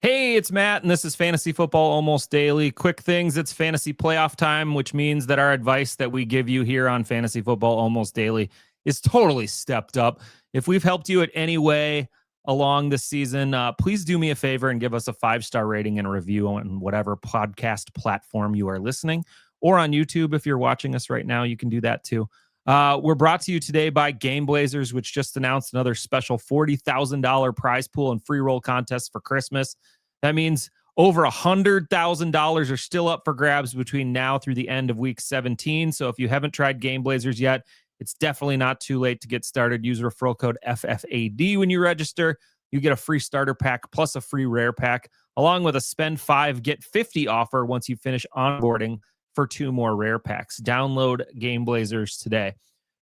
Hey, it's Matt, and this is Fantasy Football Almost Daily. Quick things, it's fantasy playoff time, which means that our advice that we give you here on Fantasy Football Almost Daily is totally stepped up. If we've helped you in any way along this season, please do me a favor and give us a 5-star rating and review on whatever podcast platform you are listening, or on YouTube. If you're watching us right now, you can do that too. We're brought to you today by Game Blazers, which just announced another special $40,000 prize pool and free roll contest for Christmas. That means over $100,000 are still up for grabs between now through the end of week 17. So if you haven't tried Game Blazers yet, it's definitely not too late to get started. Use referral code FFAD when you register. You get a free starter pack plus a free rare pack, along with a spend 5, get 50 offer once you finish onboarding for 2 more rare packs. Download Game Blazers today.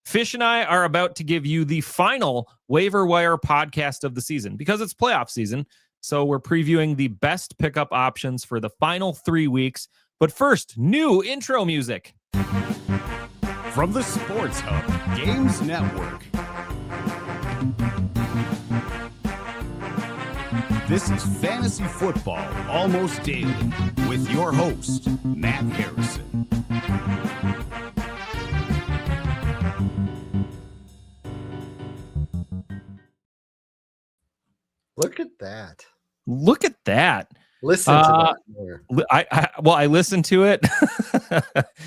Fish and I are about to give you the final waiver wire podcast of the season because it's playoff season. So we're previewing the best pickup options for the final 3 weeks. But first, new intro music. From the Sports Hub Games Network. This is Fantasy Football Almost Daily with your host, Matt Harrison. Look at that. Look at that. Listen to that more. I listened to it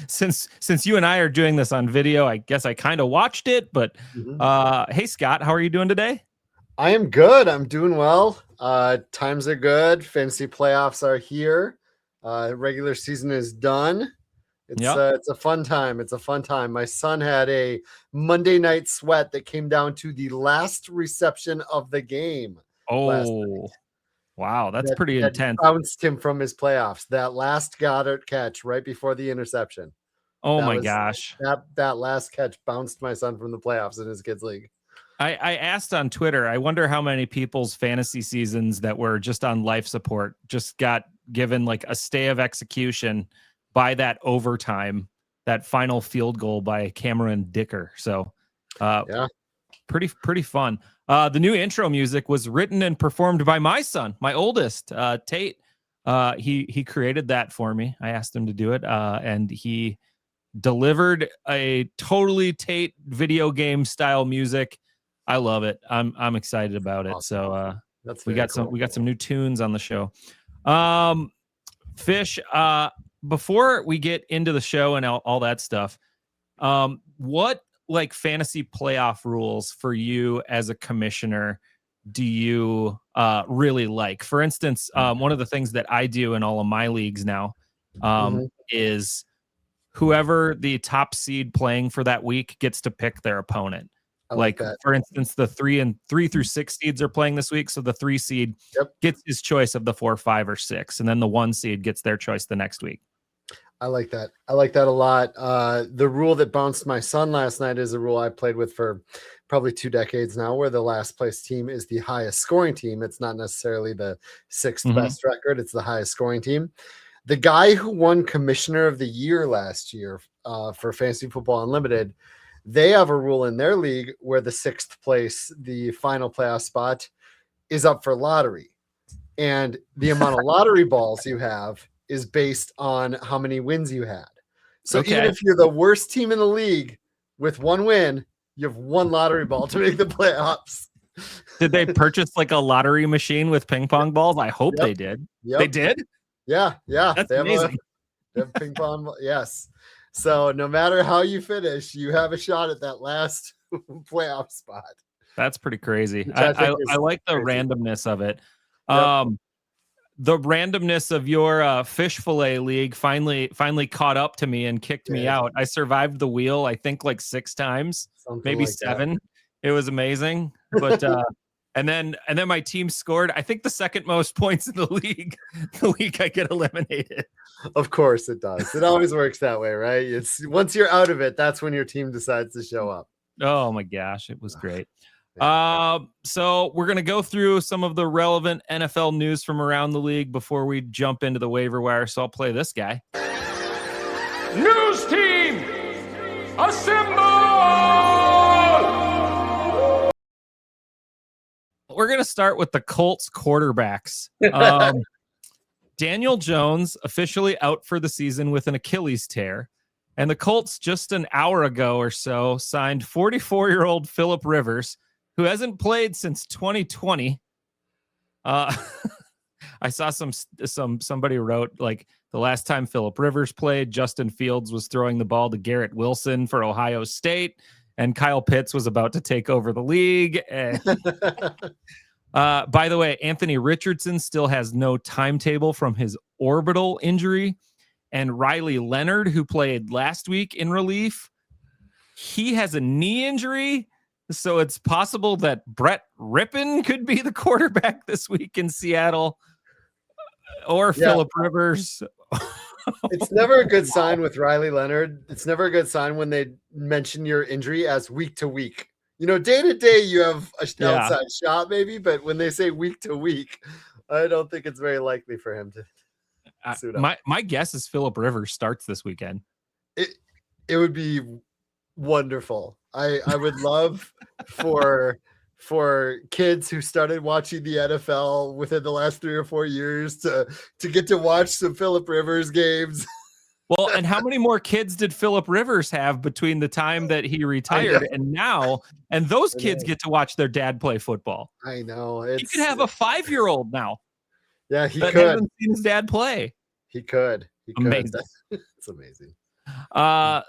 since you and I are doing this on video. I guess I kind of watched it, but hey, Scott, how are you doing today? I am good. I'm doing well. Times are good. Fantasy playoffs are here. Regular season is done. It's a fun time. It's a fun time. My son had a Monday night sweat that came down to the last reception of the game. Oh, wow. That's pretty intense. Bounced him from his playoffs. That last Goddard catch right before the interception. Oh my gosh. That last catch bounced my son from the playoffs in his kids league. I asked on Twitter, I wonder how many people's fantasy seasons that were just on life support just got given like a stay of execution by that overtime, that final field goal by Cameron Dicker. So pretty fun. The new intro music was written and performed by my son, my oldest, Tate. He created that for me. I asked him to do it, and he delivered a totally Tate video game style music. I love it. I'm excited about it. Awesome. So we got some new tunes on the show. Fish, before we get into the show and all that stuff, what like fantasy playoff rules for you as a commissioner do you really like? For instance, one of the things that I do in all of my leagues now is whoever the top seed playing for that week gets to pick their opponent. Like for instance, the 3 through 6 seeds are playing this week. So the 3 seed gets his choice of the 4, 5, or 6. And then the 1 seed gets their choice the next week. I like that. I like that a lot. The rule that bounced my son last night is a rule I played with for probably 2 decades now, where the last place team is the highest scoring team. It's not necessarily the 6th best record. It's the highest scoring team. The guy who won Commissioner of the Year last year for Fantasy Football Unlimited, they have a rule in their league where the 6th place, the final playoff spot, is up for lottery. And the amount of lottery balls you have is based on how many wins you had. So even if you're the worst team in the league with 1 win, you have 1 lottery ball to make the playoffs. Did they purchase like a lottery machine with ping pong balls? I hope they did. They did? Yeah. That's amazing. They have ping pong. Yes. So no matter how you finish, you have a shot at that last playoff spot. That's pretty crazy. I like the randomness of it. The randomness of your fish fillet league finally caught up to me and kicked me out. I survived the wheel, I think like 6 times, maybe like 7. It was amazing. But and then my team scored, I think, the 2nd most points in the league the week I get eliminated. Of course it does. It always works that way, right? It's once you're out of it, that's when your team decides to show up. Oh my gosh, it was great. So we're going to go through some of the relevant NFL news from around the league before we jump into the waiver wire. So I'll play this guy. News team, assemble! we're going to start with the Colts quarterbacks. Daniel Jones officially out for the season with an Achilles tear. And the Colts just an hour ago or so signed 44-year-old Phillip Rivers, who hasn't played since 2020. I saw somebody wrote like the last time Phillip Rivers played, Justin Fields was throwing the ball to Garrett Wilson for Ohio State, and Kyle Pitts was about to take over the league. By the way, Anthony Richardson still has no timetable from his orbital injury. And Riley Leonard, who played last week in relief, he has a knee injury. So it's possible that Brett Rippon could be the quarterback this week in Seattle, or Phillip Rivers. It's never a good sign with Riley Leonard. It's never a good sign when they mention your injury as week to week. Day to day, you have a outside shot maybe, but when they say week to week, I don't think it's very likely for him to. My guess is Phillip Rivers starts this weekend. It would be wonderful. I would love for kids who started watching the NFL within the last 3 or 4 years to get to watch some Phillip Rivers games. Well, and how many more kids did Phillip Rivers have between the time that he retired and now? And those kids get to watch their dad play football. I know. He could have a 5-year-old now. Yeah, he could. Hasn't seen his dad play. He could. Amazing. It's amazing.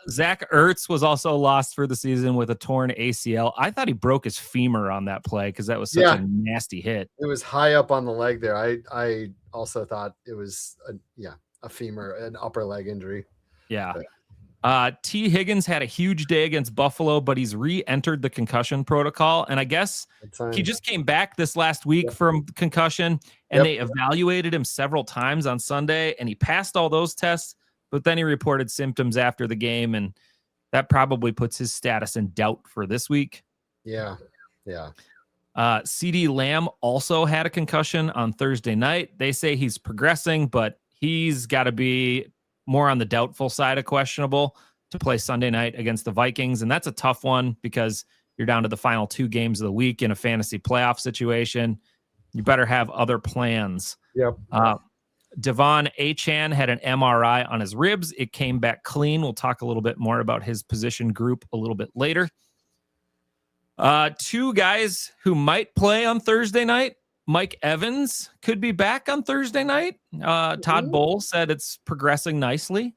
Zach Ertz was also lost for the season with a torn ACL. I thought he broke his femur on that play because that was such a nasty hit. It was high up on the leg there. I also thought it was a femur, an upper leg injury. Yeah. T. Higgins had a huge day against Buffalo, but he's re-entered the concussion protocol. And I guess he just came back this last week from concussion, and they evaluated him several times on Sunday, and he passed all those tests, but then he reported symptoms after the game, and that probably puts his status in doubt for this week. Yeah. CD Lamb also had a concussion on Thursday night. They say he's progressing, but he's got to be more on the doubtful side of questionable to play Sunday night against the Vikings. And that's a tough one because you're down to the final 2 games of the week in a fantasy playoff situation. You better have other plans. Yep. Devon Achane had an MRI on his ribs. It came back clean. We'll talk a little bit more about his position group a little bit later. 2 guys who might play on Thursday night. Mike Evans could be back on Thursday night. Todd Bowles said it's progressing nicely,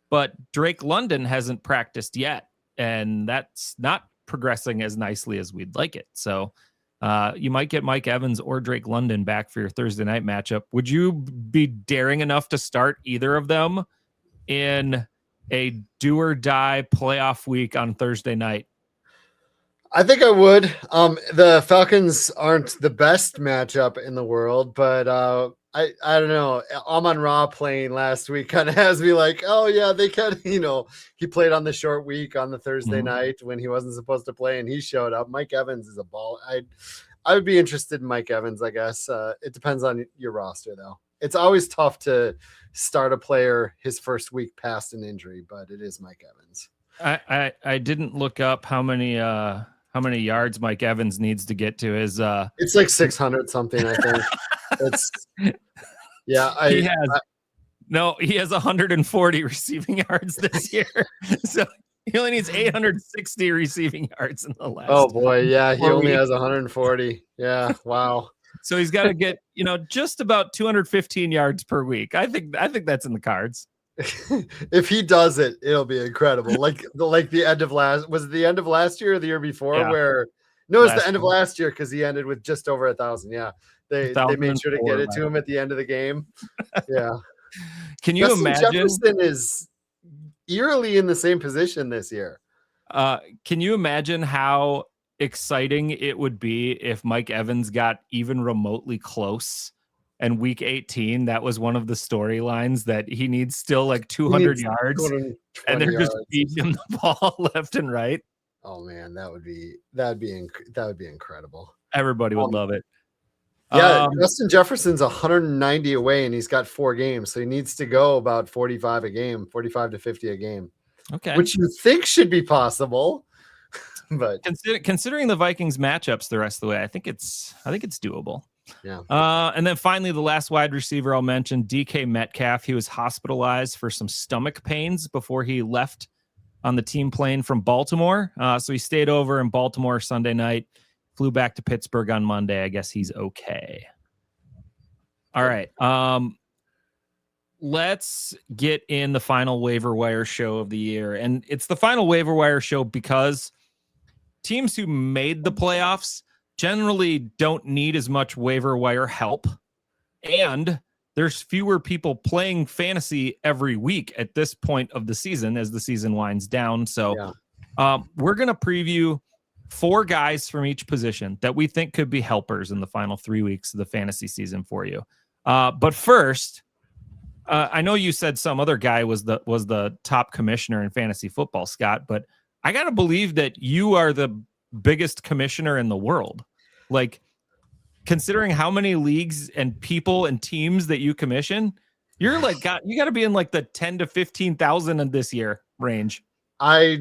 but Drake London hasn't practiced yet, and that's not progressing as nicely as we'd like it. So you might get Mike Evans or Drake London back for your Thursday night matchup. Would you be daring enough to start either of them in a do or die playoff week on Thursday night? I think I would. The Falcons aren't the best matchup in the world, but I don't know. Amon-Ra playing last week kind of has me like, oh yeah, they can. He played on the short week on the Thursday night when he wasn't supposed to play, and he showed up. Mike Evans is a ball. I would be interested in Mike Evans, I guess. It depends on your roster, though. It's always tough to start a player his first week past an injury, but it is Mike Evans. I didn't look up how many yards Mike Evans needs to get to his it's like 600 something, I think. He has 140 receiving yards this year. So he only needs 860 receiving yards in the last. Oh boy, yeah, he only has 140. Yeah, wow. So he's got to get, just about 215 yards per week. I think that's in the cards. If he does it, it'll be incredible. Like the end of the end of last year or the year before? It's the end of last year because he ended with just over 1,000. Yeah, they made sure to get it to him at the end of the game. Yeah. Can you imagine? Jefferson is eerily in the same position this year. Can you imagine how exciting it would be if Mike Evans got even remotely close? And week 18, that was one of the storylines that he needs still like 200 yards, and they're just feeding him the ball left and right. Oh man, that would be incredible. Everybody would love it. Yeah, Justin Jefferson's 190 away, and he's got 4 games, so he needs to go about 45 to 50 a game. Okay, which you think should be possible. but considering the Vikings matchups the rest of the way, I think it's doable. Yeah. And then finally, the last wide receiver I'll mention, DK Metcalf. He was hospitalized for some stomach pains before he left on the team plane from Baltimore. So he stayed over in Baltimore Sunday night, flew back to Pittsburgh on Monday. I guess he's okay. All right. Let's get in the final waiver wire show of the year. And it's the final waiver wire show because teams who made the playoffs generally don't need as much waiver wire help. And there's fewer people playing fantasy every week at this point of the season as the season winds down. So we're going to preview 4 guys from each position that we think could be helpers in the final 3 weeks of the fantasy season for you. But first, I know you said some other guy was the top commissioner in fantasy football, Scott, but I got to believe that you are the biggest commissioner in the world. Like, considering how many leagues and people and teams that you commission, you're like, you got to be in like the 10 to 15,000 in this year range. I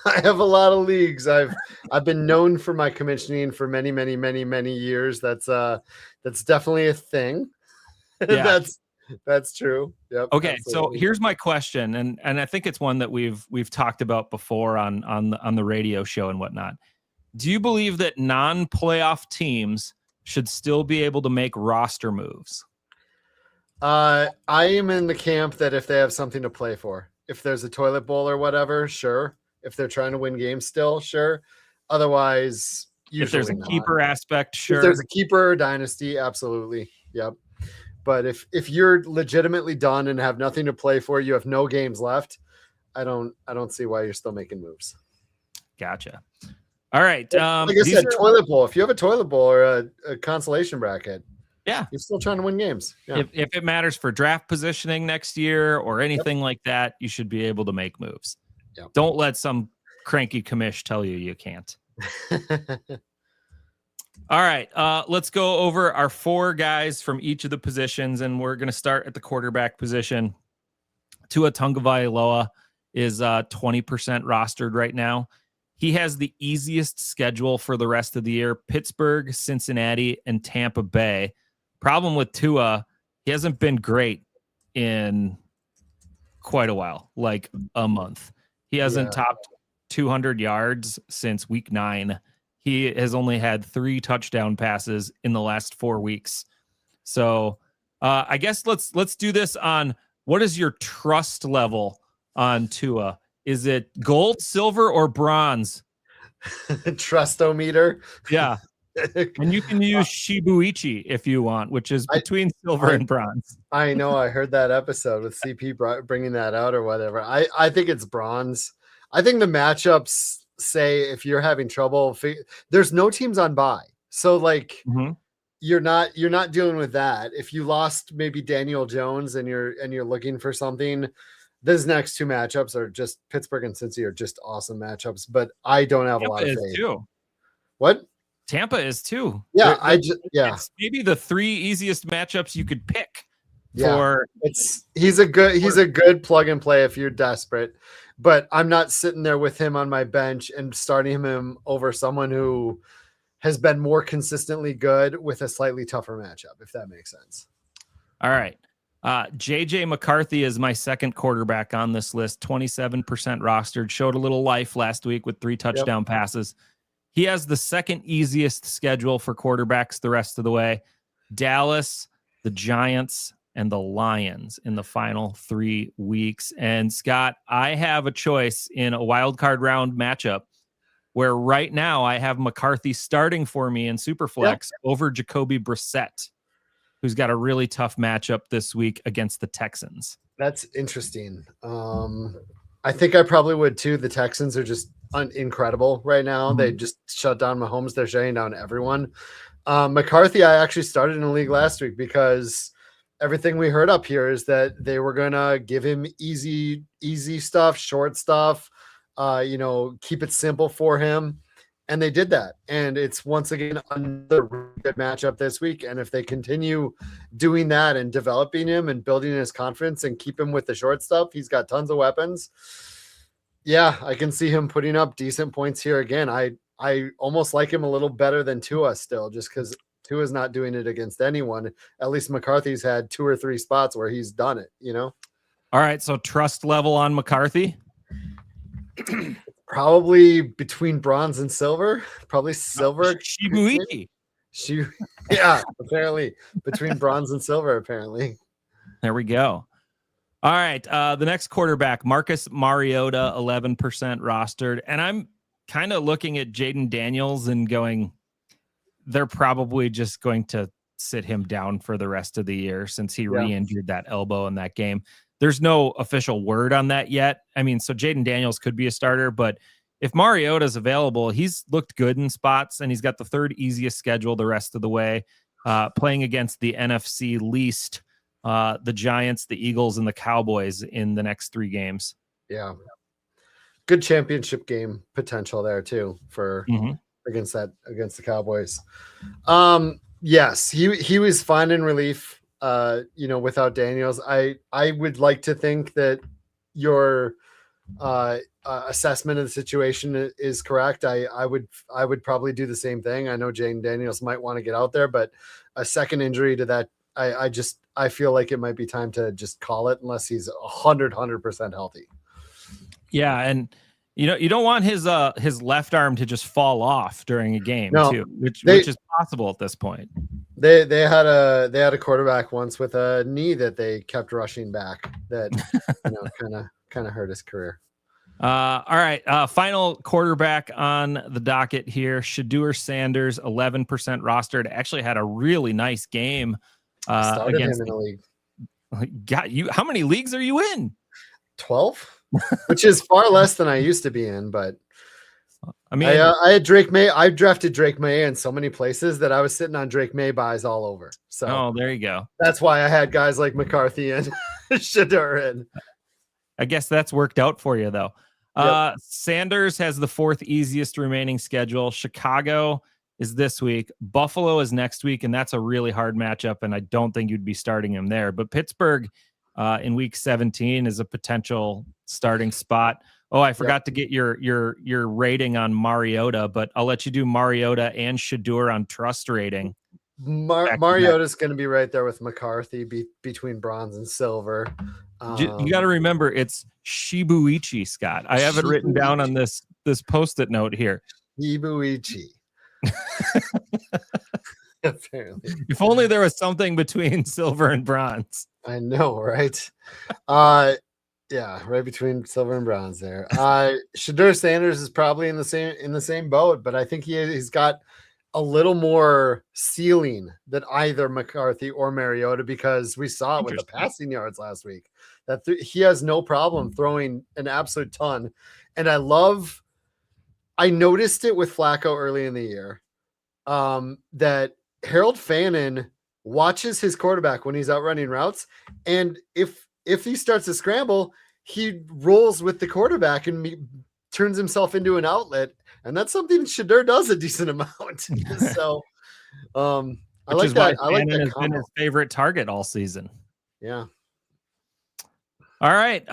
have a lot of leagues. I've been known for my commissioning for many years. That's definitely a thing. Yeah. That's true. Yep. Okay, absolutely. so here's my question, and I think it's one that we've talked about before on the radio show and whatnot. Do you believe that non-playoff teams should still be able to make roster moves? I am in the camp that if they have something to play for, if there's a toilet bowl or whatever, sure. If they're trying to win games still, sure. Otherwise, usually if there's a keeper aspect, sure. If there's a keeper or dynasty, absolutely. Yep. But if you're legitimately done and have nothing to play for, you have no games left, I don't see why you're still making moves. Gotcha. All right. Like I said, toilet bowl. If you have a toilet bowl or a consolation bracket, yeah, you're still trying to win games. Yeah. If it matters for draft positioning next year or anything like that, you should be able to make moves. Yep. Don't let some cranky commish tell you can't. All right, let's go over our 4 guys from each of the positions, and we're going to start at the quarterback position. Tua Tagovailoa is 20% rostered right now. He has the easiest schedule for the rest of the year: Pittsburgh, Cincinnati, and Tampa Bay. Problem with Tua, he hasn't been great in quite a while, like a month. He hasn't topped 200 yards since week 9. He has only had 3 touchdown passes in the last 4 weeks. So I guess let's do this on what is your trust level on Tua? Is it gold, silver, or bronze? Trustometer. Yeah. And you can use Shibuichi if you want, which is between silver and bronze. I know. I heard that episode with CP bringing that out or whatever. I think it's bronze. I think the matchups say if you're having trouble, there's no teams on bye, so like you're not dealing with that. If you lost maybe Daniel Jones and you're looking for something, these next 2 matchups are just Pittsburgh and Cincy are just awesome matchups. But I don't have a lot of faith. Too. What? Tampa is too. Yeah, it's maybe the 3 easiest matchups you could pick. He's a good plug and play if you're desperate. But I'm not sitting there with him on my bench and starting him over someone who has been more consistently good with a slightly tougher matchup, if that makes sense. All right. JJ McCarthy is my second quarterback on this list, 27% rostered, showed a little life last week with 3 touchdown passes. He has the second easiest schedule for quarterbacks the rest of the way: Dallas, the Giants, and the Lions in the final 3 weeks. And Scott, I have a choice in a wild card round matchup where right now I have McCarthy starting for me in Superflex over Jacoby Brissett, who's got a really tough matchup this week against the Texans. That's interesting. I think I probably would too. The Texans are just incredible right now. They just shut down Mahomes. They're shutting down everyone. McCarthy, I actually started in a league last week because everything we heard up here is that they were going to give him easy stuff, short stuff, keep it simple for him. And they did that. And it's once again another really good matchup this week. And if they continue doing that and developing him and building his confidence and keep him with the short stuff, he's got tons of weapons. Yeah, I can see him putting up decent points here again. I almost like him a little better than Tua still, just because Tua's not doing it against anyone. At least McCarthy's had 2 or 3 spots where he's done it, you know? All right, so trust level on McCarthy? Probably between bronze and silver. Probably silver. SHIBUICHI. Yeah, apparently. Between bronze and silver, apparently. There we go. All right, the next quarterback, Marcus Mariota, 11% rostered. And I'm kind of looking at Jaden Daniels and going, they're probably just going to sit him down for the rest of the year since he re-injured that elbow in that game. There's no official word on that yet. I mean, so Jaden Daniels could be a starter, but if Mariota's available, he's looked good in spots, and he's got the 3rd easiest schedule the rest of the way, playing against the NFC least, the Giants, the Eagles, and the Cowboys in the next 3 games. Yeah. Good championship game potential there too for against the Cowboys. Yes, he was fine in relief. Without Daniels, I would like to think that your assessment of the situation is correct. I would probably do the same thing. I know Jaden Daniels might want to get out there, but a second injury to that, I feel like it might be time to just call it unless he's 100% healthy. Yeah, and you don't want his left arm to just fall off during a game too, which is possible at this point. They had a quarterback once with a knee that they kept rushing back that kind of hurt his career. All right, final quarterback on the docket here, Shedeur Sanders, 11% rostered. Actually had a really nice game against him in a league. Got you. How many leagues are you in? 12. Which is far less than I used to be in, but I mean, I had Drake May. I drafted Drake May in so many places that I was sitting on Drake May buys all over. So there you go. That's why I had guys like McCarthy and Shedeur in. I guess that's worked out for you though. Yep. Sanders has the 4th easiest remaining schedule. Chicago is this week. Buffalo is next week, and that's a really hard matchup, and I don't think you'd be starting him there. But Pittsburgh in week 17 is a potential starting spot. Oh, I forgot to get your rating on Mariota, but I'll let you do Mariota and Shedeur on trust rating. Mariota's going to be right there with McCarthy between bronze and silver. You got to remember it's SHIBUICHI, Scott. I have it written down on this post-it note here. SHIBUICHI. Apparently. If only there was something between silver and bronze. I know, right? Yeah, right between silver and bronze there. Shedeur Sanders is probably in the same boat, but I think he's got a little more ceiling than either McCarthy or Mariota, because we saw it with the passing yards last week that he has no problem throwing an absolute ton. And I noticed it with Flacco early in the year, that Harold Fannin watches his quarterback when he's out running routes. And if he starts to scramble, he rolls with the quarterback and turns himself into an outlet. And that's something Shedeur does a decent amount. So I like that. I like that. Has been his favorite target all season. Yeah. All right.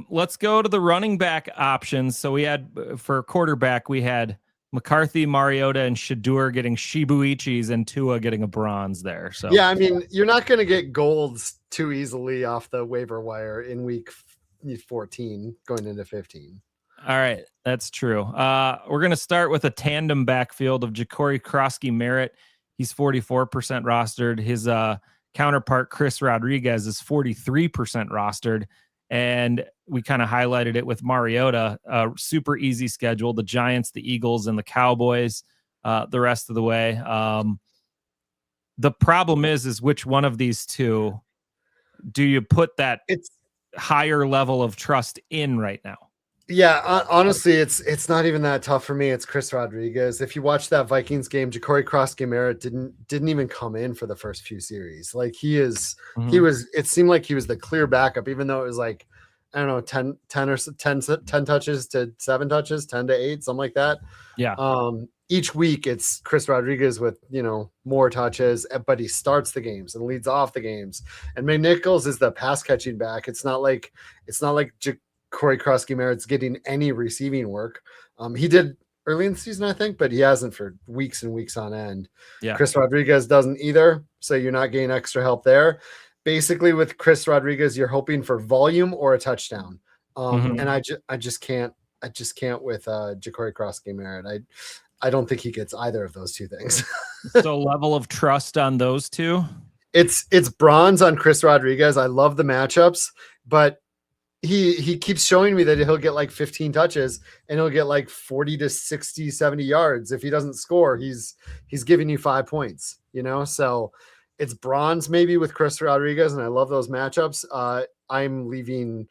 Let's go to the running back options. So we had for quarterback, we had McCarthy, Mariota, and Shedeur getting SHIBUICHIs and Tua getting a bronze there. So yeah, I mean, you're not going to get golds too easily off the waiver wire in week 14 going into 15. All right, that's true. We're going to start with a tandem backfield of Ja'Cory Krosky-Merritt. He's 44% rostered. His counterpart, Chris Rodriguez, is 43% rostered. And we kind of highlighted it with Mariota. Super easy schedule. The Giants, the Eagles, and the Cowboys the rest of the way. The problem is which one of these two do you put that higher level of trust in right now? Yeah, honestly, it's not even that tough for me. It's Chris Rodriguez. If you watch that Vikings game, Ja'Cory Krosky-Merritt didn't even come in for the first few series. Like he was, it seemed like he was the clear backup, even though it was like, I don't know, 10 touches to 7 touches, 10 to 8, something like that. Yeah. Each week it's Chris Rodriguez with, more touches, but he starts the games and leads off the games. And McNichols is the pass catching back. It's not like Corey Krosky-Merritt's getting any receiving work. He did early in the season, I think, but he hasn't for weeks and weeks on end. Yeah. Chris Rodriguez doesn't either, so you're not getting extra help there. Basically, with Chris Rodriguez, you're hoping for volume or a touchdown. And I just can't with Ja'Cory Krosky-Merritt. I don't think he gets either of those two things. So level of trust on those two? It's bronze on Chris Rodriguez. I love the matchups, but he keeps showing me that he'll get like 15 touches and he'll get like 40 to 60, 70 yards. If he doesn't score, he's giving you 5 points, So it's bronze maybe with Chris Rodriguez, and I love those matchups. I'm leaving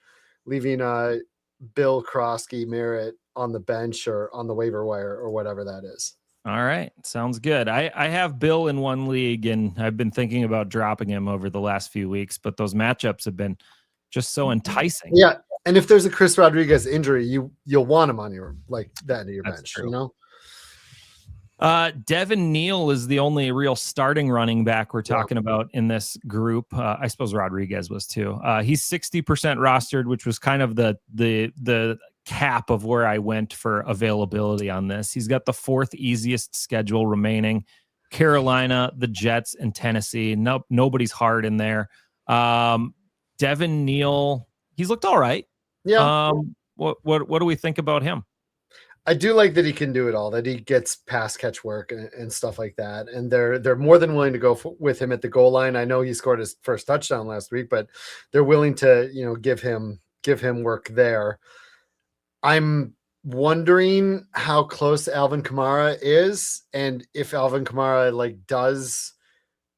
Bill Krosky-Merritt on the bench or on the waiver wire or whatever that is. All right. Sounds good. I have Bill in one league, and I've been thinking about dropping him over the last few weeks, but those matchups have been just so enticing. Yeah. And if there's a Chris Rodriguez injury, you'll want him on your That's bench, true. Devin Neal is the only real starting running back we're talking about in this group. I suppose Rodriguez was too. He's 60% rostered, which was kind of the cap of where I went for availability on this. He's got the 4th easiest schedule remaining: Carolina, the Jets, and Tennessee. Nobody's hard in there. Devin Neal, he's looked all right. Yeah. What do we think about him? I do like that he can do it all, that he gets pass catch work and stuff like that. And they're more than willing to go with him at the goal line. I know he scored his first touchdown last week, but they're willing to, give him work there. I'm wondering how close Alvin Kamara is, and if Alvin Kamara does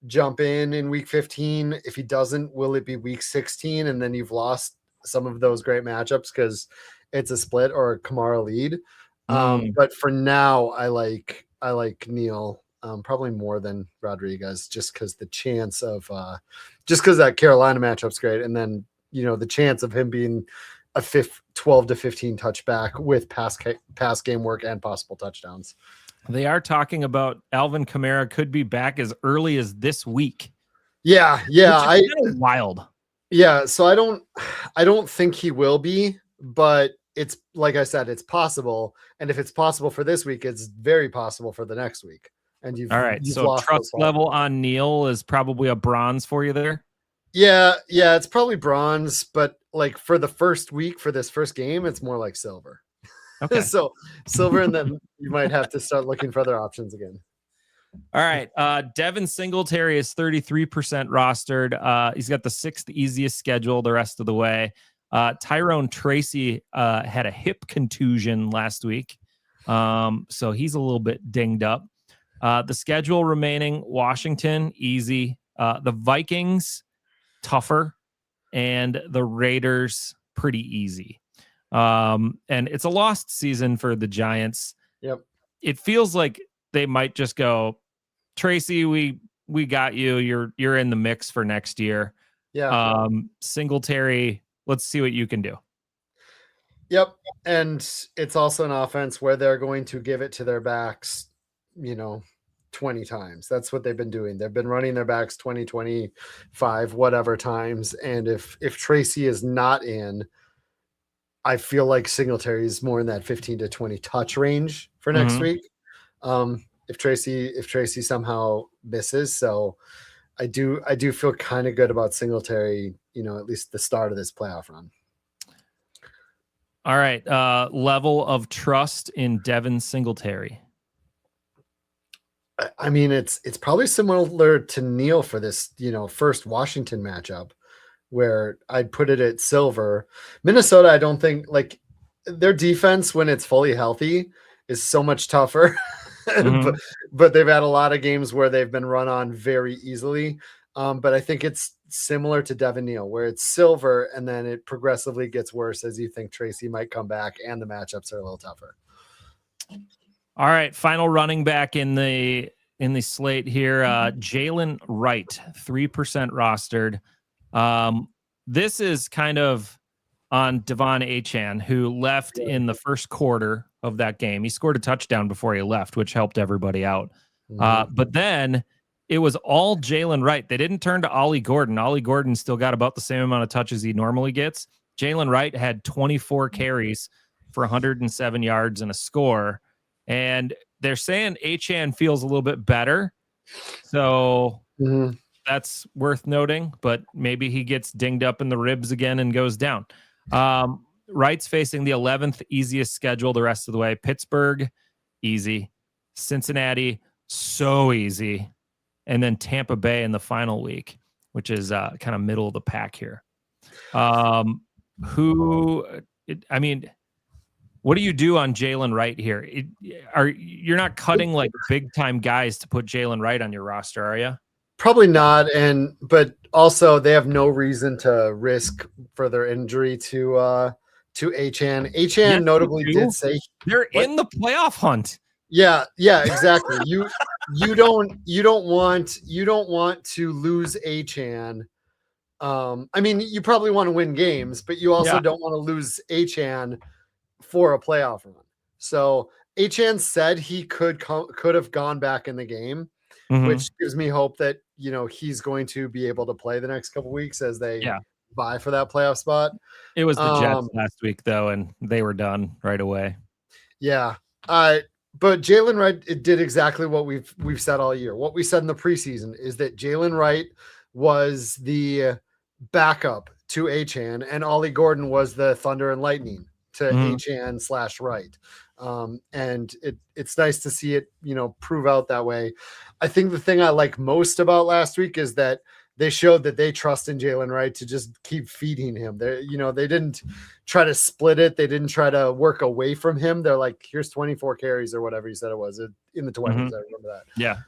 jump in week 15. If he doesn't, will it be week 16? And then you've lost some of those great matchups because it's a split or a Kamara lead. But for now, I like Neal probably more than Rodriguez, just because the chance of just because that Carolina matchup's great, and then the chance of him being a 12 to 15 touchback with pass game work and possible touchdowns. They are talking about Alvin Kamara could be back as early as this week. Yeah, Wild. Yeah, so I don't think he will be, but it's like I said, it's possible. And if it's possible for this week, it's very possible for the next week. And you've so trust level on Neal is probably a bronze for you there. Yeah, it's probably bronze, but for the first week for this first game, it's more like silver. Okay. So silver, and then you might have to start looking for other options again. All right. Devin Singletary is 33% rostered. He's got the 6th easiest schedule the rest of the way. Tyrone Tracy had a hip contusion last week, so he's a little bit dinged up. The schedule remaining: Washington, easy. The Vikings, tougher. And the Raiders, pretty easy. And it's a lost season for the Giants. Yep. It feels like they might just go, Tracy, we got you. You're in the mix for next year. Yeah. Singletary, let's see what you can do. Yep. And it's also an offense where they're going to give it to their backs, 20 times. That's what they've been doing. They've been running their backs 20, 25, whatever times. And if Tracy is not in, I feel like Singletary is more in that 15 to 20 touch range for next week. If Tracy somehow misses. So I do feel kind of good about Singletary, at least the start of this playoff run. All right. Level of trust in Devin Singletary. I mean, it's probably similar to Neal for this, first Washington matchup, where I'd put it at silver. Minnesota, I don't think their defense when it's fully healthy is so much tougher, but they've had a lot of games where they've been run on very easily. But I think it's similar to Devin Neal, where it's silver and then it progressively gets worse as you think Tracy might come back and the matchups are a little tougher. All right, final running back in the slate here, Jalen Wright, 3% rostered. This is kind of on Devon Achane, who left in the first quarter of that game. He scored a touchdown before he left, which helped everybody out. But then it was all Jalen Wright. They didn't turn to Ollie Gordon. Ollie Gordon still got about the same amount of touches he normally gets. Jalen Wright had 24 carries for 107 yards and a score. And they're saying Achane feels a little bit better. So that's worth noting, but maybe he gets dinged up in the ribs again and goes down. Wright's facing the 11th easiest schedule the rest of the way. Pittsburgh, easy. Cincinnati, so easy. And then Tampa Bay in the final week, which is kind of middle of the pack here. What do you do on Jalen Wright here? You're not cutting like big time guys to put Jalen Wright on your roster, are you? Probably not. But also they have no reason to risk further injury to Achane. Achane notably did say they're in the playoff hunt. Yeah, exactly. You don't want to lose Achane. You probably want to win games, but you also don't want to lose Achane for a playoff run. So Achane said he could have gone back in the game, which gives me hope that he's going to be able to play the next couple weeks as they vie for that playoff spot. It was the Jets last week though, and they were done right away. Yeah. But Jalen Wright did exactly what we've said all year. What we said in the preseason is that Jalen Wright was the backup to Achane, and Ollie Gordon was the thunder and lightning to Achane / Wright. And it's nice to see it, prove out that way. I think the thing I like most about last week is that they showed that they trust in Jalen Wright to just keep feeding him. They didn't try to split it. They didn't try to work away from him. They're like, here's 24 carries or whatever you said it was in the 20s. I remember that. Yeah.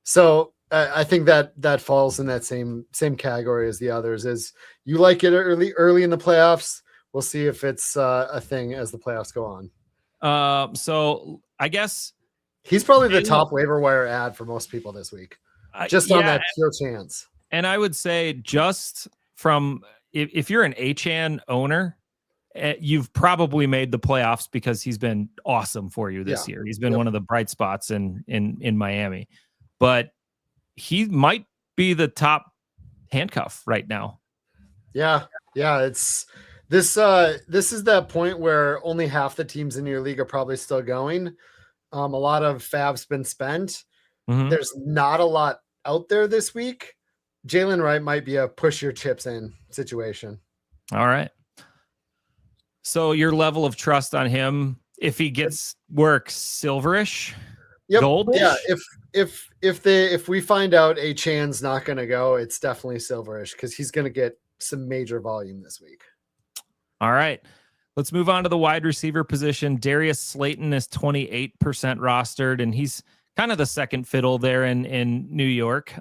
So I think that falls in that same category as the others. Is you like it early in the playoffs. We'll see if it's a thing as the playoffs go on. So I guess he's probably the top waiver wire ad for most people this week. Just on that pure chance. And I would say just from if you're an Achane owner, you've probably made the playoffs because he's been awesome for you this year. He's been one of the bright spots in Miami. But he might be the top handcuff right now. Yeah. It's this is that point where only half the teams in your league are probably still going. A lot of fab's been spent. There's not a lot out there this week. Jalen Wright might be a push your chips in situation. All right. So your level of trust on him, if he gets work, silverish, goldish? Yeah. If we find out Achane's not going to go, it's definitely silverish because he's going to get some major volume this week. All right. Let's move on to the wide receiver position. Darius Slayton is 28% rostered, and he's kind of the second fiddle there in New York.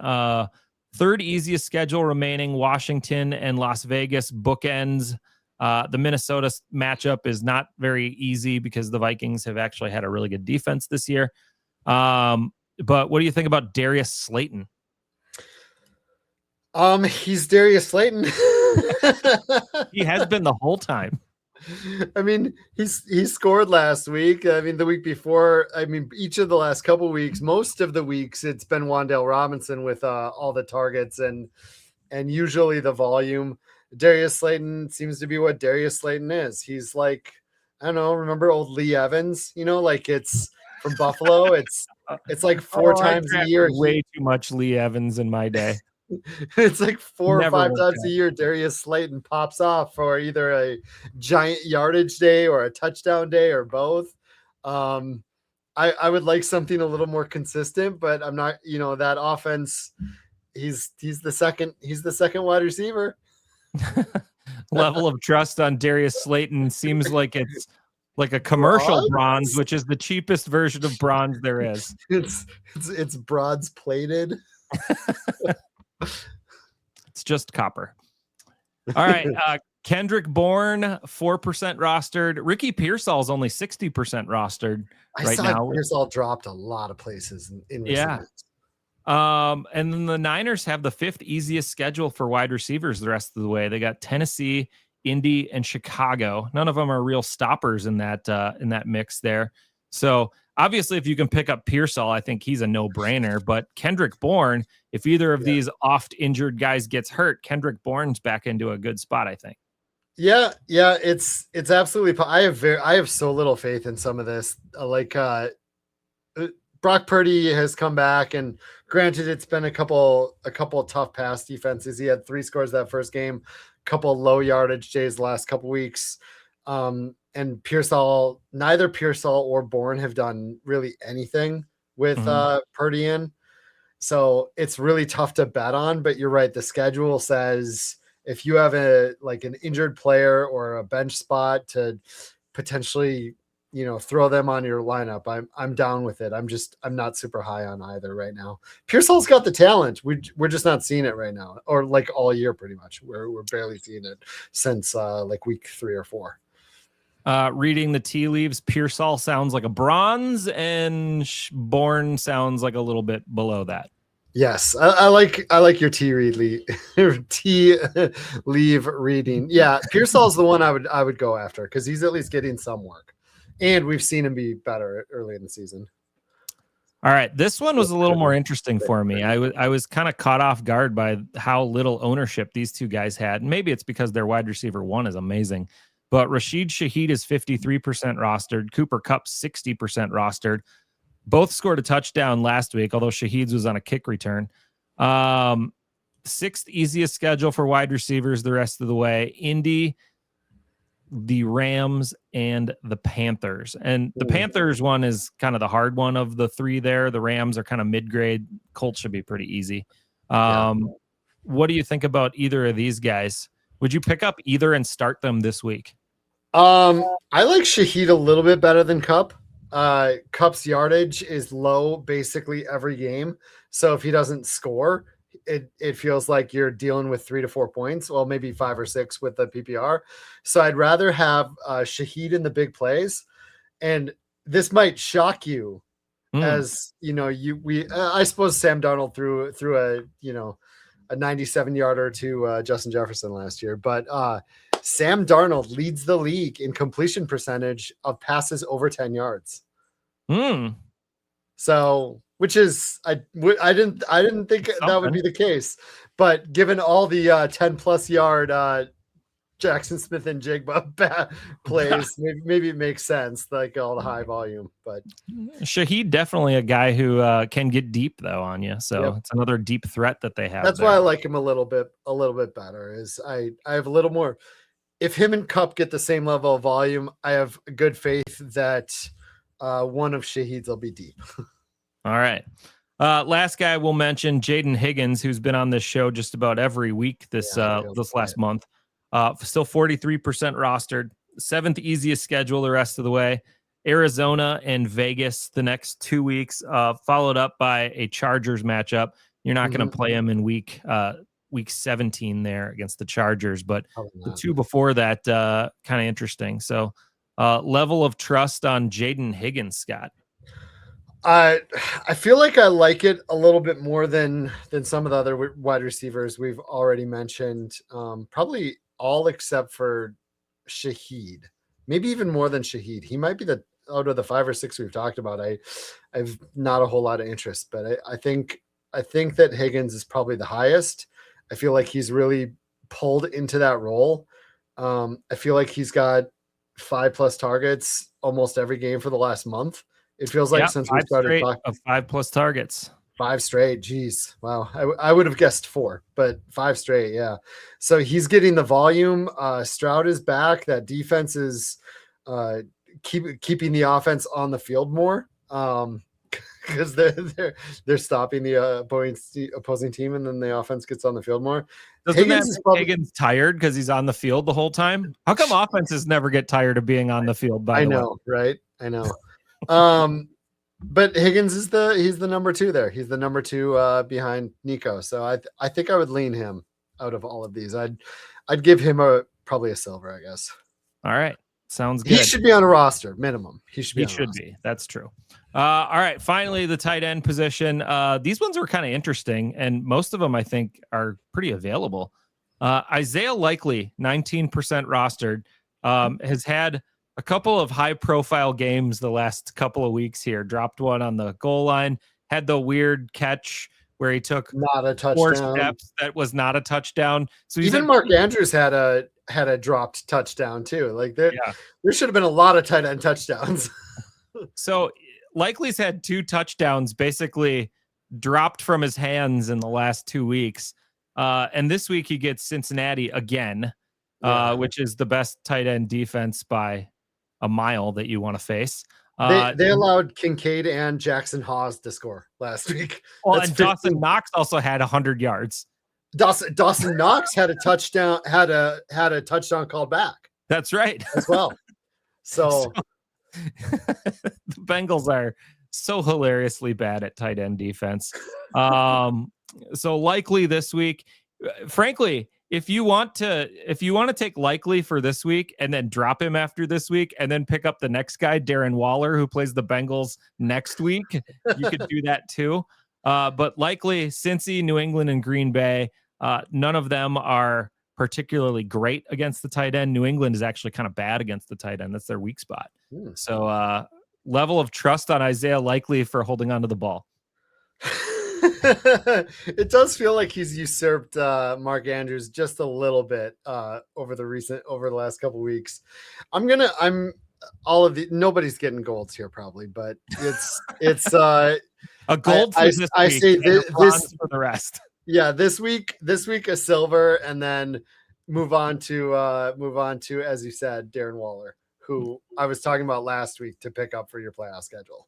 Third easiest schedule remaining, Washington and Las Vegas bookends. The Minnesota matchup is not very easy because the Vikings have actually had a really good defense this year. But what do you think about Darius Slayton? He's Darius Slayton. He has been the whole time. I mean, he scored last week. The week before, each of the last couple weeks, most of the weeks, it's been Wan'Dale Robinson with all the targets and usually the volume. Darius Slayton seems to be what Darius Slayton is. He's like, I don't know, remember old Lee Evans? It's from Buffalo. It's like four times a year. Way too much Lee Evans in my day. It's like 4 or 5 times a year Darius Slayton pops off for either a giant yardage day or a touchdown day or both. I would like something a little more consistent, but I'm not, that offense, he's the second wide receiver. Level of trust on Darius Slayton seems like it's like a commercial bronze, which is the cheapest version of bronze there is. It's bronze plated. It's just copper. All right. Kendrick Bourne, 4% rostered. Ricky Pearsall's only 60% rostered right now. Pearsall dropped a lot of places in recent weeks. And then the Niners have the 5th easiest schedule for wide receivers the rest of the way. They got Tennessee, Indy, and Chicago. None of them are real stoppers in that mix there. So obviously, if you can pick up Pearsall, I think he's a no-brainer. But Kendrick Bourne, if either of these oft-injured guys gets hurt, Kendrick Bourne's back into a good spot, I think. Yeah, it's absolutely. I have so little faith in some of this. Brock Purdy has come back, and granted, it's been a couple of tough pass defenses. He had 3 scores that first game, couple of low yardage days the last couple weeks. And neither Pearsall or Bourne have done really anything with Purdy in. So it's really tough to bet on, but you're right. The schedule says if you have an injured player or a bench spot to potentially, throw them on your lineup, I'm down with it. I'm not super high on either right now. Pearsall's got the talent. We're just not seeing it right now, or like all year pretty much. We're barely seeing it since week 3 or 4. Reading the tea leaves, Pearsall sounds like a bronze, and Bourne sounds like a little bit below that. Yes, I like your tea leave reading. Yeah, Pearsall's the one I would go after because he's at least getting some work, and we've seen him be better early in the season. All right, this one was a little more interesting for me. I was kind of caught off guard by how little ownership these two guys had. Maybe it's because their wide receiver 1 is amazing. But Rashid Shaheed is 53% rostered. Cooper Kupp 60% rostered. Both scored a touchdown last week, although Shaheed's was on a kick return. 6th easiest schedule for wide receivers the rest of the way. Indy, the Rams, and the Panthers. And the Panthers one is kind of the hard one of the 3 there. The Rams are kind of mid-grade. Colts should be pretty easy. What do you think about either of these guys? Would you pick up either and start them this week? I like Shaheed a little bit better than Kupp. Kupp's yardage is low basically every game. So if he doesn't score, it feels like you're dealing with 3 to 4 points. Well, maybe 5 or 6 with the PPR. So I'd rather have Shaheed in the big plays. And this might shock you as, I suppose Sam Darnold threw a 97 yarder to Justin Jefferson last year, but Sam Darnold leads the league in completion percentage of passes over 10 yards. So, which is, I didn't think that would be the case, but given all the 10+ yard Jackson Smith and Jigba plays, maybe it makes sense, like all the high volume. But Shaheed definitely a guy who can get deep though on you, so it's another deep threat that they have. That's why I like him a little bit better. Is I have a little more. If him and Kupp get the same level of volume, I have good faith that one of Shaheed's will be deep. All right. Last guy we'll mention, Jaden Higgins, who's been on this show just about every week this last month. Still 43% rostered. 7th easiest schedule the rest of the way. Arizona and Vegas the next 2 weeks, followed up by a Chargers matchup. You're not going to play him in week 17 there against the Chargers, but the 2 before that, kind of interesting. So level of trust on Jaden Higgins, Scott. I feel like I like it a little bit more than some of the other wide receivers we've already mentioned. Probably all except for Shaheed, maybe even more than Shaheed. He might be out of the 5 or 6 we've talked about. I've not a whole lot of interest, but I think that Higgins is probably the highest. I feel like he's really pulled into that role. I feel like he's got 5+ targets almost every game for the last month. It feels like since we started talking of 5+ targets. 5 straight. Geez. Wow. I would have guessed 4, but 5 straight. Yeah. So he's getting the volume. Stroud is back. That defense is keeping the offense on the field more. Because they're stopping the opposing team, and then the offense gets on the fild more. Higgins tired because he's on the field the whole time? How come offenses never get tired of being on the field? I know, right? I know. But Higgins he's the number 2 there. He's the number 2 behind Nico. So I think I would lean him out of all of these. I'd give him probably a silver, I guess. All right. Sounds good. He should be on a roster minimum. He should be. That's true. All right. Finally, the tight end position. These ones were kind of interesting, and most of them I think are pretty available. Isaiah Likely, 19% rostered, has had a couple of high-profile games the last couple of weeks here. Dropped one on the goal line. Had the weird catch where he took not a touchdown. 4 steps that was not a touchdown. So even Mark Andrews had a had a dropped touchdown too. Like there should have been a lot of tight end touchdowns. So Likely's had 2 touchdowns basically dropped from his hands in the last 2 weeks. And this week he gets Cincinnati again, which is the best tight end defense by a mile that you want to face. They allowed Kincaid and Jackson Hawes to score last week. Well, and Dawson Knox also had 100 yards. Dawson Knox had a touchdown, had a touchdown called back. That's right. As well. So the Bengals are so hilariously bad at tight end defense. So Likely this week, frankly, if you want to take Likely for this week and then drop him after this week and then pick up the next guy, Darren Waller, who plays the Bengals next week, you could do that too. But Likely, Cincy, New England, and Green Bay, none of them are particularly great against the tight end. New England is actually kind of bad against the tight end. That's their weak spot. So level of trust on Isaiah Likely for holding onto the ball. It does feel like he's usurped Mark Andrews just a little bit over the last couple weeks. Nobody's getting golds here probably, but it's a gold for this week. I say this for the rest. Yeah, this week a silver, and then move on to as you said, Darren Waller, who I was talking about last week to pick up for your playoff schedule.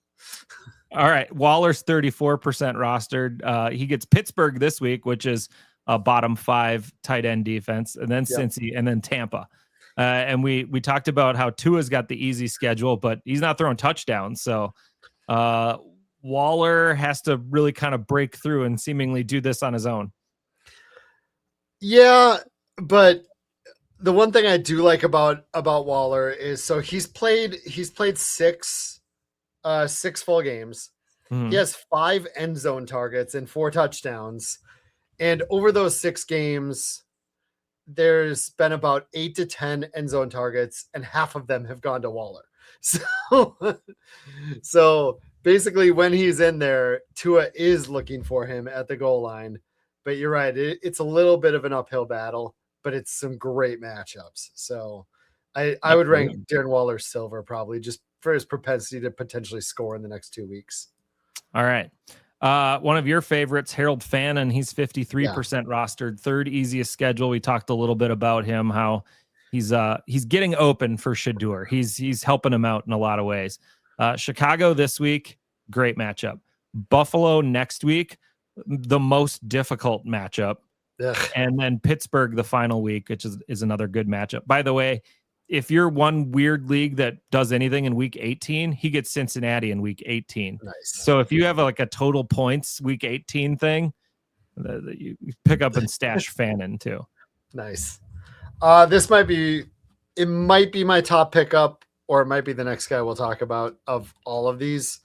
All right, Waller's 34% rostered. He gets Pittsburgh this week, which is a bottom 5 tight end defense, and then Cincy, and then Tampa. And we talked about how Tua's got the easy schedule, but he's not throwing touchdowns. So Waller has to really kind of break through and seemingly do this on his own. Yeah, but the one thing I do like about Waller is so he's played 6 full games. Mm-hmm. He has 5 end zone targets and 4 touchdowns. And over those 6 games, there's been about 8 to 10 end zone targets, and half of them have gone to Waller. So basically when he's in there, Tua is looking for him at the goal line. But you're right. It's a little bit of an uphill battle, but it's some great matchups. So I would rank Darren Waller silver probably just for his propensity to potentially score in the next 2 weeks. All right. One of your favorites, Harold Fannin, he's 53% rostered, 3rd easiest schedule. We talked a little bit about him, how he's getting open for Shedeur. He's helping him out in a lot of ways. Chicago this week, great matchup. Buffalo next week, the most difficult matchup. Ugh. And then Pittsburgh the final week, which is another good matchup. By the way, if you're one weird league that does anything in week 18, he gets Cincinnati in week 18. Nice. So if you have like a total points week 18 thing, you pick up and stash Fannin too. Nice. This might be my top pickup, or it might be the next guy we'll talk about of all of these.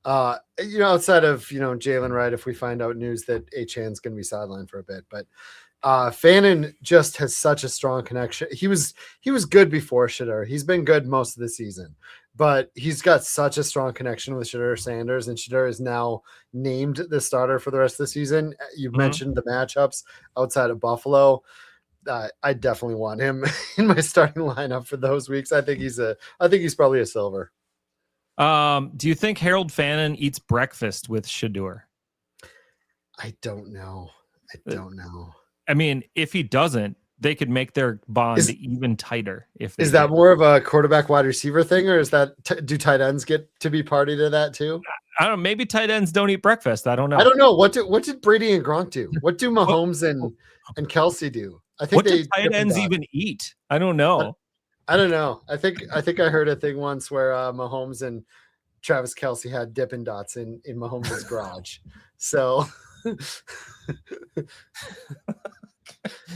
Outside of, Jalen Wright, if we find out news that Achan's going to be sidelined for a bit, but Fannin just has such a strong connection. He was good before Shedeur. He's been good most of the season, but he's got such a strong connection with Shedeur Sanders, and Shedeur is now named the starter for the rest of the season. You mentioned the matchups outside of Buffalo. I definitely want him in my starting lineup for those weeks. I think he's probably a silver. Do you think Harold Fannin eats breakfast with Shedeur? I don't know. I mean, if he doesn't, they could make their bond even tighter. Is that more of a quarterback wide receiver thing, or is that do tight ends get to be party to that too? I don't know. Maybe tight ends don't eat breakfast. I don't know. I don't know. What did Brady and Gronk do? What do Mahomes and Kelsey do? I think what do tight ends even eat? I don't know. I don't know. I think I heard a thing once where Mahomes and Travis Kelsey had Dippin' Dots in Mahomes' garage. So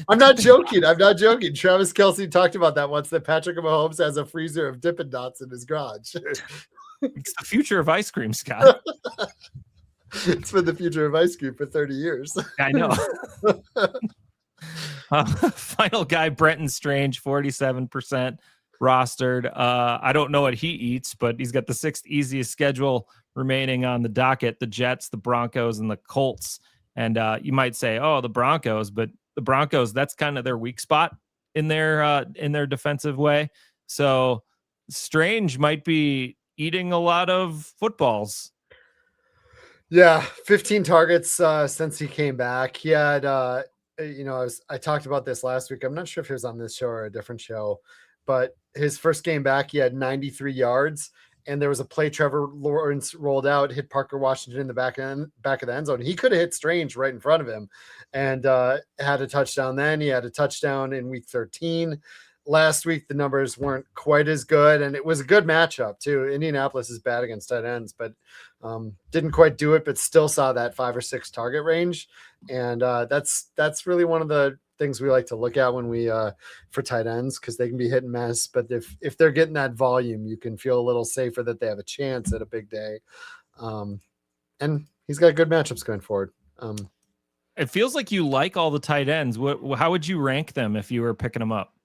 I'm not joking. Travis Kelsey talked about that once, that Patrick Mahomes has a freezer of Dippin' Dots in his garage. It's the future of ice cream, Scott. It's been the future of ice cream for 30 years. I know. Final guy, Brenton Strange, 47% rostered. I don't know what he eats, but he's got the 6th easiest schedule remaining on the docket: the Jets, the Broncos, and the Colts. And you might say, oh, the Broncos, but the Broncos, that's kind of their weak spot. in their defensive way. So Strange might be eating a lot of footballs. Yeah, 15 targets since he came back. He had I talked about this last week. I'm not sure if he was on this show or a different show, but his first game back, he had 93 yards, and there was a play Trevor Lawrence rolled out, hit Parker Washington in the back of the end zone. He could have hit Strange right in front of him, and had a touchdown. Then he had a touchdown in week 13. Last week, the numbers weren't quite as good, and it was a good matchup too. Indianapolis is bad against tight ends, but didn't quite do it, but still saw that 5 or 6 target range. And that's really one of the things we like to look at when we for tight ends, because they can be hit and miss. But if they're getting that volume, you can feel a little safer that they have a chance at a big day. And he's got good matchups going forward. It feels like you like all the tight ends. How would you rank them if you were picking them up?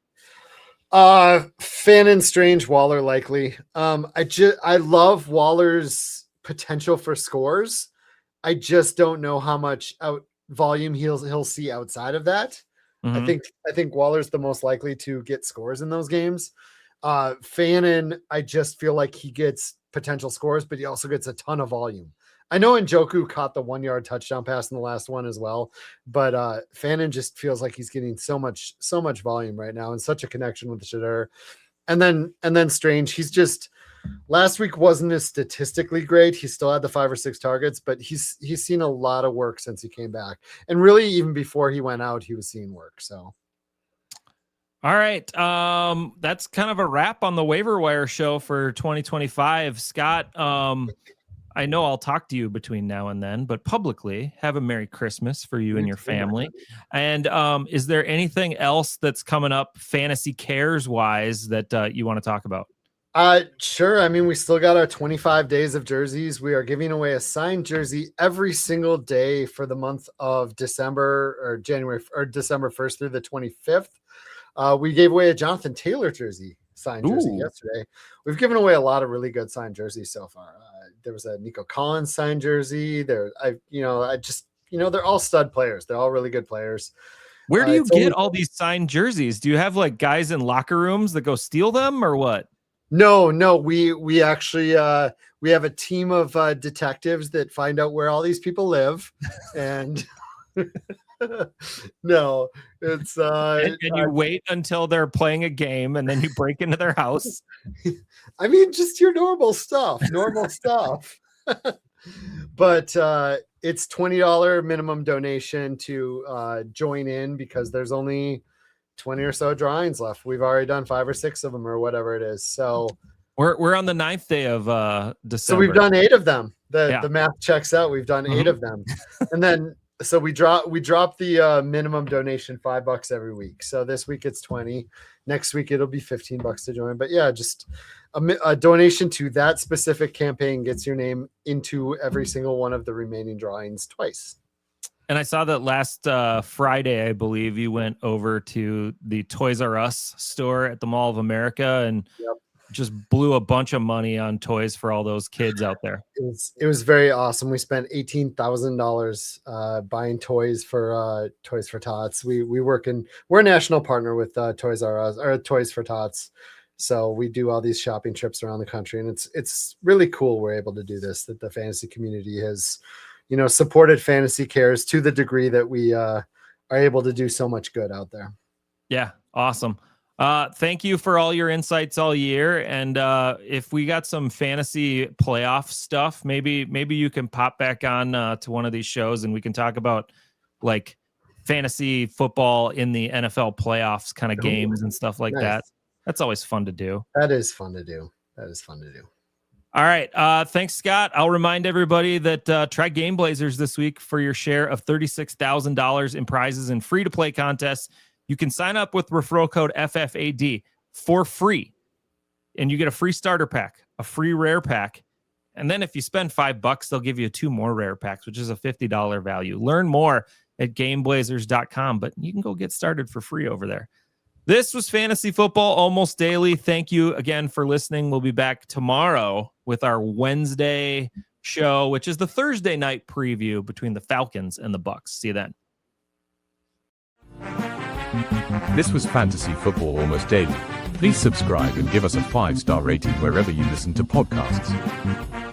Fannin, Strange, Waller likely. I love Waller's potential for scores. I just don't know how much volume he'll see outside of that. Mm-hmm. I think Waller's the most likely to get scores in those games. Fannin, I just feel like he gets potential scores, but he also gets a ton of volume. I know Njoku caught the 1-yard touchdown pass in the last one as well, but Fannin just feels like he's getting so much volume right now and such a connection with Shedeur. And then Strange, he's just, last week wasn't as statistically great. He still had the 5 or 6 targets, but he's seen a lot of work since he came back. And really, even before he went out, he was seeing work. So. All right. That's kind of a wrap on the waiver wire show for 2025. Scott, I know I'll talk to you between now and then, but publicly, have a Merry Christmas for you and your family. And is there anything else that's coming up fantasy cares wise that you want to talk about? Sure. I mean, we still got our 25 days of jerseys. We are giving away a signed jersey every single day for the month of December or December 1st through the 25th. We gave away a Jonathan Taylor signed jersey yesterday. We've given away a lot of really good signed jerseys so far. There was a Nico Collins signed jersey there. They're all stud players. They're all really good players. Where do you get all these signed jerseys? Do you have like guys in locker rooms that go steal them or what? No, we actually we have a team of detectives that find out where all these people live, and no, it's and you wait until they're playing a game and then you break into their house. I mean, just your normal stuff. But it's $20 minimum donation to join in, because there's only 20 or so drawings left. We've already done 5 or 6 of them or whatever it is. So we're on the 9th day of December. So we've done 8 of them. The math checks out. We've done 8 of them. And then so we drop the minimum donation $5 every week. So this week it's 20. Next week it'll be $15 to join. But yeah, just a donation to that specific campaign gets your name into every single one of the remaining drawings twice. And I saw that last Friday, I believe you went over to the Toys R Us store at the Mall of America and just blew a bunch of money on toys for all those kids out there. It was very awesome. We spent $18,000 buying toys for Tots. We're a national partner with Toys R Us or Toys for Tots. So we do all these shopping trips around the country, and it's really cool we're able to do this, that the fantasy community has, supported Fantasy Cares to the degree that we are able to do so much good out there. Yeah. Awesome. Thank you for all your insights all year. And if we got some fantasy playoff stuff, maybe you can pop back on to one of these shows and we can talk about like fantasy football in the NFL playoffs kind of games and stuff like that. That's always fun to do. That is fun to do. All right. Thanks, Scott. I'll remind everybody that try Game Blazers this week for your share of $36,000 in prizes and free-to-play contests. You can sign up with referral code FFAD for free, and you get a free starter pack, a free rare pack. And then if you spend $5, they'll give you 2 more rare packs, which is a $50 value. Learn more at GameBlazers.com, but you can go get started for free over there. This was Fantasy Football Almost Daily. Thank you again for listening. We'll be back tomorrow with our Wednesday show, which is the Thursday night preview between the Falcons and the Bucs. See you then. This was Fantasy Football Almost Daily. Please subscribe and give us a 5-star rating wherever you listen to podcasts.